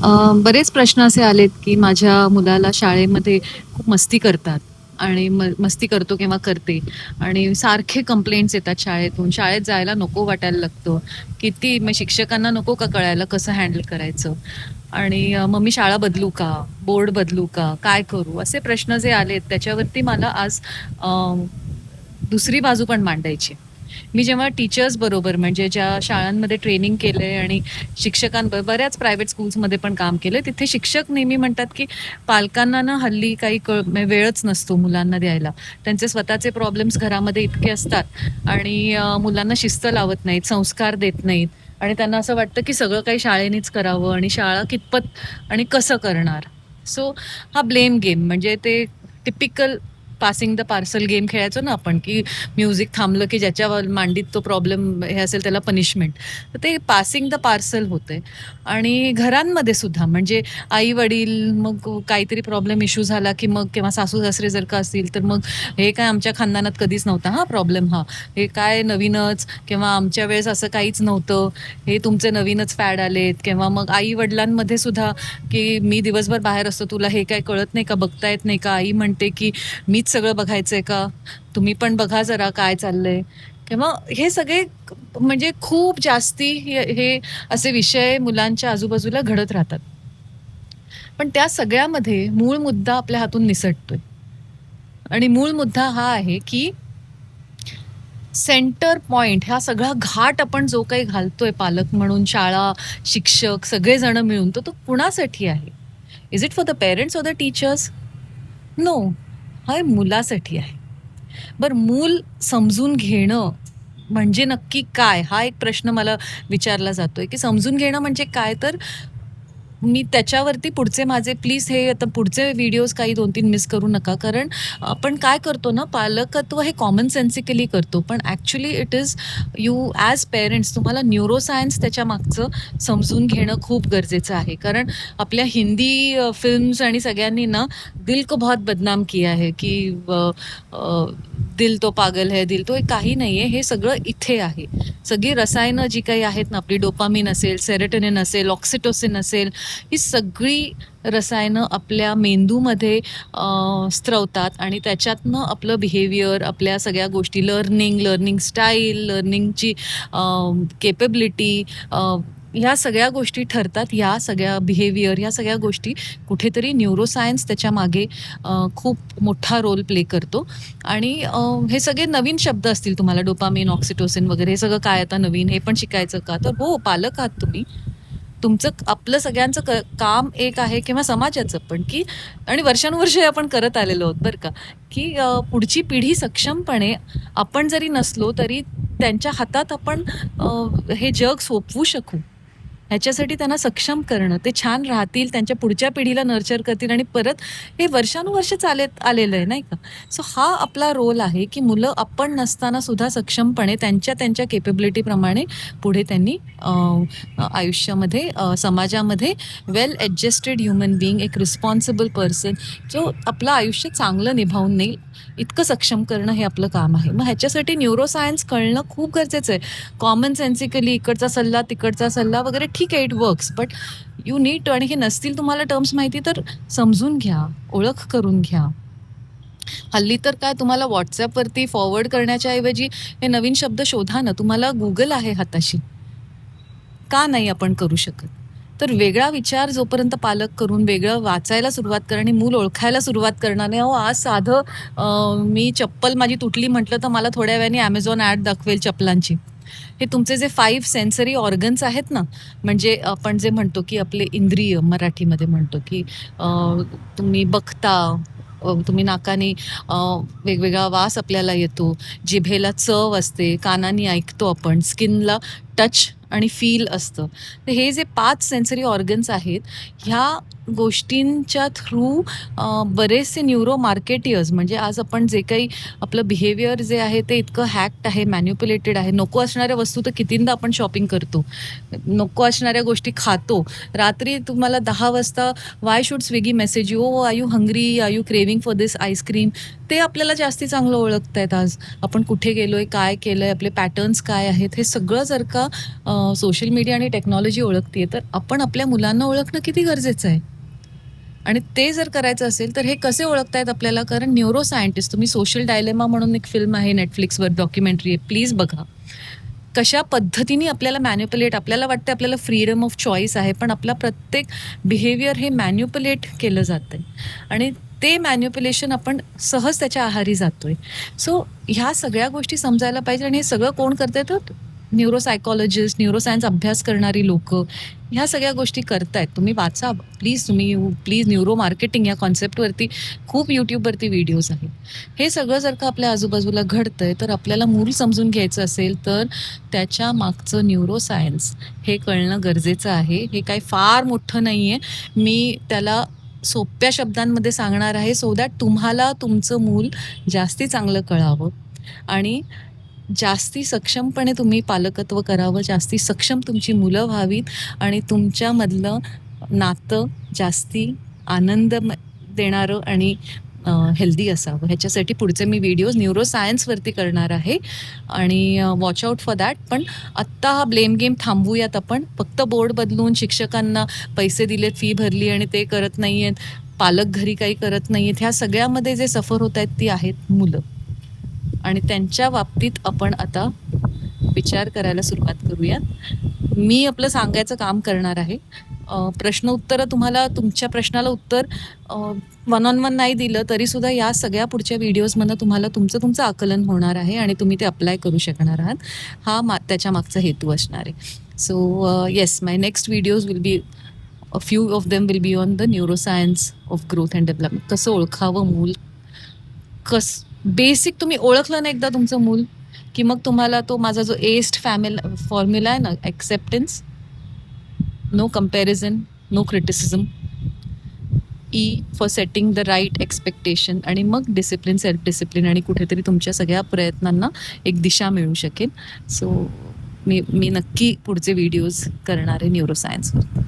बरेच प्रश्न असे आलेत, की माझ्या मुलाला शाळेमध्ये खूप मस्ती करतात आणि मस्ती करतो किंवा करते आणि सारखे कंप्लेंट्स येतात शाळेतून. शाळेत जायला नको वाटायला लागतं. किती मग शिक्षकांना नको का कळायला कसं हँडल करायचं? आणि मग मी शाळा बदलू का? बोर्ड बदलू का? काय करू? असे प्रश्न जे आलेत त्याच्यावरती मला आज अ, दुसरी बाजू पण मांडायची. मी जेव्हा टीचर्स बरोबर म्हणजे ज्या शाळांमध्ये ट्रेनिंग केलंय आणि शिक्षकांबरोबर बऱ्याच प्रायव्हेट स्कूल्समध्ये पण काम केलंय, तिथे शिक्षक नेहमी म्हणतात, की पालकांना ना हल्ली काही म्हणजे वेळच नसतो मुलांना द्यायला. त्यांचे स्वतःचे प्रॉब्लेम्स घरामध्ये इतके असतात आणि मुलांना शिस्त लावत नाहीत, संस्कार देत नाहीत आणि त्यांना असं वाटतं, की सगळं काही शाळेनेच करावं आणि शाळा कितपत आणि कसं करणार? सो हा ब्लेम गेम म्हणजे ते typical passing the parcel game खेळायचो ना आपण, की म्युझिक थांबलं की ज्याच्या मांडीत तो प्रॉब्लेम हे असेल त्याला पनिशमेंट. तर ते पासिंग द पार्सल होतंय आणि घरांमध्ये सुद्धा म्हणजे आई-वडील मग काहीतरी प्रॉब्लेम इश्यू झाला, की मग किंवा सासू-सासरे जर का असतील, तर मग हे काय आमच्या खानदानात कधीच नव्हता हा प्रॉब्लेम हा. हे काय नवीनच किंवा आमच्या वेळेस असं काहीच नव्हतं. हे तुमचे नवीनच फॅड आलेत किंवा मग आई-वडिलांमध्ये सुद्धा, की मी दिवसभर बाहेर असतो, तुला हे काय कळत नाही का, बघता येत नाही का? आई म्हणते, की मीच सगळं बघायचंय का? तुम्ही पण बघा जरा काय चाललंय किंवा हे सगळे म्हणजे खूप जास्ती हे असे विषय मुलांच्या आजूबाजूला घडत राहतात. पण त्या सगळ्यामध्ये मूळ मुद्दा आपल्या हातून निसटतोय आणि मूळ मुद्दा हा आहे, की सेंटर पॉइंट हा सगळा घाट आपण जो काही घालतोय पालक म्हणून, शाळा, शिक्षक सगळेजण मिळून, तर तो कुणासाठी आहे? Is it for the parents or the teachers? No. हा मुलासाठी आहे. बरं मूल समजून घेणं म्हणजे नक्की काय? हा एक प्रश्न मला विचारला जातोय, की समजून घेणं म्हणजे काय? तर मी त्याच्यावरती पुढचे माझे प्लीज हे आता पुढचे व्हिडिओज काही 2-3 मिस करू नका. कारण आपण काय करतो ना, पालकत्व हे कॉमन सेन्सिकली करतो. पण actually it is you as parents तुम्हाला न्यूरोसायन्स त्याच्या मागचं समजून घेणं खूप गरजेचं आहे. कारण आपल्या हिंदी फिल्म्स आणि सगळ्यांनी ना, दिल को बहुत बदनाम किया है, की दिल तो पागल है, दिल तो काही नाहीये. हे सगळं इथे आहे. सगळी रसायनं जी काही आहेत ना, आपली डोपामिन असेल, सेरोटोनिन असेल, ऑक्सिटोसिन असेल, ही सगळी रसायनं आपल्या मेंदूमध्ये स्त्रवतात आणि त्याच्यातनं आपलं बिहेवियर, आपल्या सगळ्या गोष्टी लर्निंग स्टाईल, लर्निंगची केपेबिलिटी ह्या सगळ्या गोष्टी ठरतात. ह्या सगळ्या बिहेवियर, ह्या सगळ्या गोष्टी कुठेतरी न्यूरोसायन्स त्याच्यामागे खूप मोठा रोल प्ले करतो आणि हे सगळे नवीन शब्द असतील तुम्हाला डोपामिन, ऑक्सिटोसिन वगैरे हे सगळं काय आता नवीन, हे पण शिकायचं का? तर हो, पालक आहात तुम्ही. तुमचं आपलं सगळ्यांचं काम एक आहे किंवा समाजाचं पण, की आणि वर्षानुवर्षे आपण करत आलेलो आहोत बरं का, की पुढची पिढी सक्षमपणे आपण जरी नसलो तरी त्यांच्या हातात आपण हे जग सोपवू शकू. ह्याच्यासाठी त्यांना सक्षम करणं, ते छान राहतील, त्यांच्या पुढच्या पिढीला नर्चर करतील आणि परत हे वर्षानुवर्षे चालत आलेलं आहे, नाही का? सो हा आपला रोल आहे, की मुलं आपण नसताना सुद्धा सक्षमपणे त्यांच्या केपेबिलिटीप्रमाणे पुढे त्यांनी आयुष्यामध्ये समाजामध्ये वेल ॲडजस्टेड ह्युमन बीइंग, एक रिस्पॉन्सिबल पर्सन जो आपलं आयुष्य चांगलं निभावून नेईल, इतकं सक्षम करणं हे आपलं काम आहे. मग ह्याच्यासाठी न्यूरोसायन्स कळणं खूप गरजेचं आहे. कॉमन सेन्सिकली इकडचा सल्ला, तिकडचा सल्ला वगैरे ठीक आहे, it works. But you need to आणि हे नसतील तुम्हाला टर्म्स माहिती तर समजून घ्या, ओळख करून घ्या. हल्ली तर काय तुम्हाला WhatsAppवरती फॉरवर्ड करण्याच्या ऐवजी हे नवीन शब्द शोधा ना. तुम्हाला Google आहे हाताशी. का नाही आपण करू शकत? तर वेगळा विचार जोपर्यंत पालक करून वेगळं वाचायला सुरुवात करा आणि मूल ओळखायला सुरुवात करणार नाही. अहो, आज साधं मी चप्पल माझी तुटली म्हटलं तर मला थोड्या वेळाने Amazon ॲड दाखवेल चपलांची. हे तुमचे जे 5 सेन्सरी ऑर्गन्स आहेत ना, म्हणजे आपण जे म्हणतो की आपले इंद्रिय मराठीमध्ये म्हणतो की तुम्ही बघता, तुम्ही नाकाने वेगवेगळा वास आपल्याला येतो, जिभेला चव असते, कानाने ऐकतो आपण, स्किनला टच आणि फील असतं. तर हे जे 5 सेन्सरी ऑर्गन्स आहेत, ह्या गोष्टींच्या थ्रू बरेचसे न्यूरो मार्केटियर्स म्हणजे आज आपण जे काही आपलं बिहेवियर जे आहे ते इतकं हॅक्ड आहे, मॅनिप्युलेटेड आहे. नको असणाऱ्या वस्तू तर कितींदा आपण शॉपिंग करतो. नको असणाऱ्या गोष्टी खातो. रात्री तुम्हाला 10 वाजता why should Swiggy message you, are you hungry? Are you craving for this ice cream? ते आपल्याला जास्ती चांगलं ओळखतायत आज. आपण कुठे गेलोय, काय केलंय, आपले पॅटर्न्स काय आहेत, हे सगळं जर का सोशल मीडिया आणि टेक्नॉलॉजी ओळखते तर आपण आपल्या मुलांना ओळखणं किती गरजेचं आहे. आणि ते जर करायचं असेल तर हे कसे ओळखतायत आपल्याला, कारण न्यूरो सायंटिस्ट, तुम्ही सोशल डायलेमा म्हणून एक फिल्म आहे नेटफ्लिक्सवर, डॉक्युमेंटरी आहे, प्लीज बघा. कशा पद्धतीने आपल्याला मॅन्युप्युलेट, आपल्याला वाटतं आपल्याला फ्रीडम ऑफ चॉईस आहे, पण आपला प्रत्येक बिहेवियर हे मॅन्युप्युलेट केलं जातंय आणि ते मॅन्युप्युलेशन आपण सहज त्याच्या आहारी जातोय. सो ह्या सगळ्या गोष्टी समजायला पाहिजे आणि हे सगळं कोण करतंय तर न्यूरोसायकॉलॉजिस्ट, न्यूरोसायन्स अभ्यास करणारी लोकं ह्या सगळ्या गोष्टी करतायत. तुम्ही वाचा प्लीज, तुम्ही प्लीज. न्यूरो मार्केटिंग या कॉन्सेप्टवरती खूप यूट्यूबवरती व्हिडिओज आहेत. हे सगळं जर का आपल्या आजूबाजूला घडतंय तर आपल्याला मूल समजून घ्यायचं असेल तर त्याच्या मागचं न्यूरोसायन्स हे कळणं गरजेचं आहे. हे काही फार मोठं नाही आहे. मी त्याला सोप्या शब्दांमध्ये सांगणार आहे सो दॅट तुम्हाला तुमचं मूल जास्ती चांगलं कळावं आणि जास्ती सक्षमपणे तुम्ही पालकत्व करावं, जास्ती सक्षम तुमची मुलं व्हावीत आणि तुमच्यामधलं नातं जास्ती आनंद देणारं आणि हेल्दी असावं. ह्याच्यासाठी पुढचे मी व्हिडिओज न्यूरोसायन्सवरती करणार आहे आणि वॉच आउट फॉर दॅट. पण आत्ता हा ब्लेम गेम थांबवूयात आपण. फक्त बोर्ड बदलून शिक्षकांना पैसे दिलेत, फी भरली आणि ते करत नाही आहेत, पालक घरी काही करत नाही आहेत, ह्या सगळ्यामध्ये जे सफर होत आहेत ती आहेत मुलं आणि त्यांच्या बाबतीत आपण आता विचार करायला सुरुवात करूयात. मी आपलं सांगायचं काम करणार आहे. प्रश्न उत्तरं तुम्हाला, तुमच्या प्रश्नाला उत्तर वन ऑन वन नाही दिलं तरीसुद्धा या सगळ्या पुढच्या व्हिडिओजमधनं तुम्हाला तुमचं आकलन होणार आहे आणि तुम्ही ते अप्लाय करू शकणार आहात. हा त्याच्या मागचा हेतू असणार आहे. So yes, my next videos will be, a few of them will be on the neuroscience of growth and development. कसं ओळखावं मूल, बेसिक तुम्ही ओळखलं ना एकदा तुमचं मूल की मग तुम्हाला तो माझा जो एस्ट फॉर्म्युला आहे ना, acceptance, no comparison, no criticism, ई for setting the right expectation आणि मग डिसिप्लिन, सेल्फ डिसिप्लिन आणि कुठेतरी तुमच्या सगळ्या प्रयत्नांना एक दिशा मिळू शकेल. सो मी नक्की पुढचे व्हिडिओज करणार आहे न्यूरोसायन्सवर.